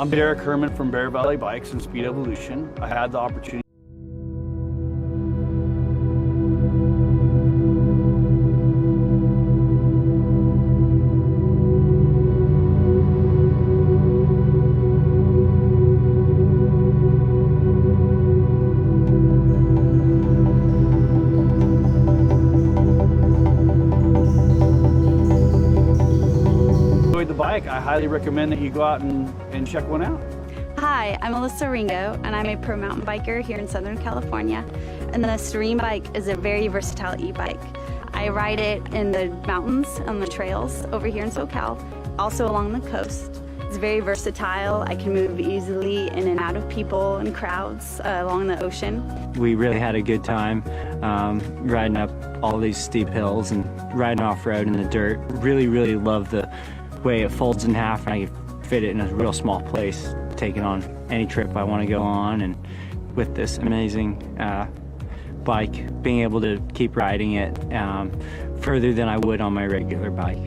I'm Derek Herman from Bear Valley Bikes and Speed Evolution. I had the opportunity the bike. I highly recommend that you go out and check one out. Hi, I'm Alyssa Ringo, and I'm a pro mountain biker here in Southern California. And the SDREAM bike is a very versatile e-bike. I ride it in the mountains, on the trails over here in SoCal, also along the coast. It's very versatile. I can move easily in and out of people and crowds along the ocean. We really had a good time riding up all these steep hills and riding off-road in the dirt. Really love the way it folds in half, and I can fit it in a real small place, take it on any trip I want to go on. And with this amazing bike, being able to keep riding it further than I would on my regular bike.